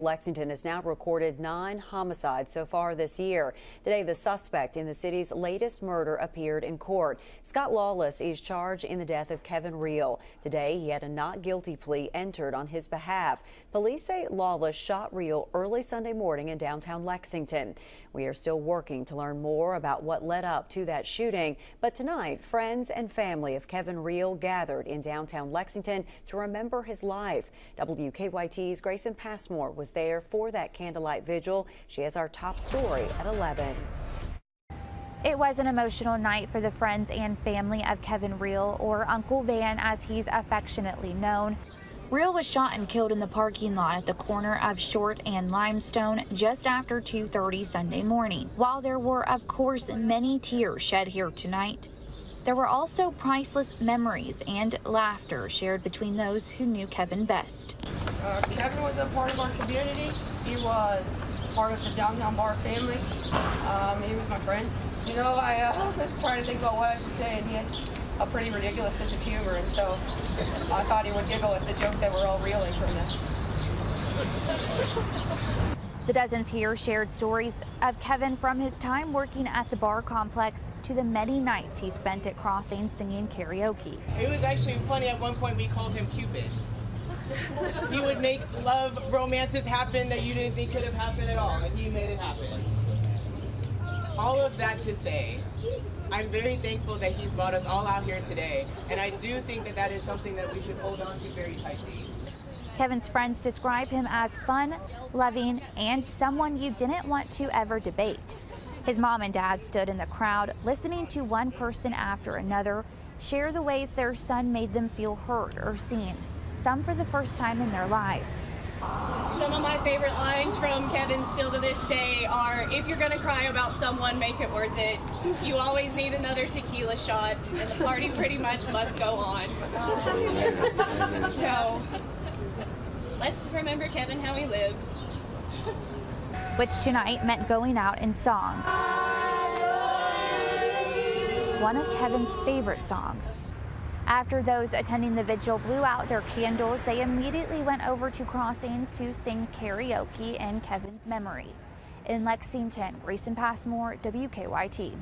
Lexington has now recorded 9 homicides so far this year. Today, the suspect in the city's latest murder appeared in court. Scott Lawless is charged in the death of Kevin Reel. Today, he had a not guilty plea entered on his behalf. Police say Lawless shot Reel early Sunday morning in downtown Lexington. We are still working to learn more about what led up to that shooting. But tonight, friends and family of Kevin Reel gathered in downtown Lexington to remember his life. WKYT's Grayson Passmore was there for that candlelight vigil. She has our top story at 11. It was an emotional night for the friends and family of Kevin Reel, or Uncle Van as he's affectionately known. Reel was shot and killed in the parking lot at the corner of Short and Limestone just after 2:30 Sunday morning. While there were, of course, many tears shed here tonight, there were also priceless memories and laughter shared between those who knew Kevin best. Kevin was a part of our community. He was part of the downtown bar family. He was my friend. You know, I was trying to think about what I should say, and he had a pretty ridiculous sense of humor, and so I thought he would giggle at the joke that we're all reeling from this. The dozens here shared stories of Kevin from his time working at the bar complex to the many nights he spent at Crossings singing karaoke. It was actually funny. At one point we called him Cupid. He would make love romances happen that you didn't think could have happened at all, and he made it happen. All of that to say, I'm very thankful that he's brought us all out here today, and I do think that that is something that we should hold on to very tightly. Kevin's friends describe him as fun, loving, and someone you didn't want to ever debate. His mom and dad stood in the crowd, listening to one person after another share the ways their son made them feel heard or seen, some for the first time in their lives. Some of my favorite lines from Kevin still to this day are, if you're gonna cry about someone, make it worth it. You always need another tequila shot, and the party pretty much must go on. So, let's remember Kevin how he lived. Which tonight meant going out in song. One of Kevin's favorite songs. After those attending the vigil blew out their candles, they immediately went over to Crossings to sing karaoke in Kevin's memory. In Lexington, Grayson Passmore, WKYT.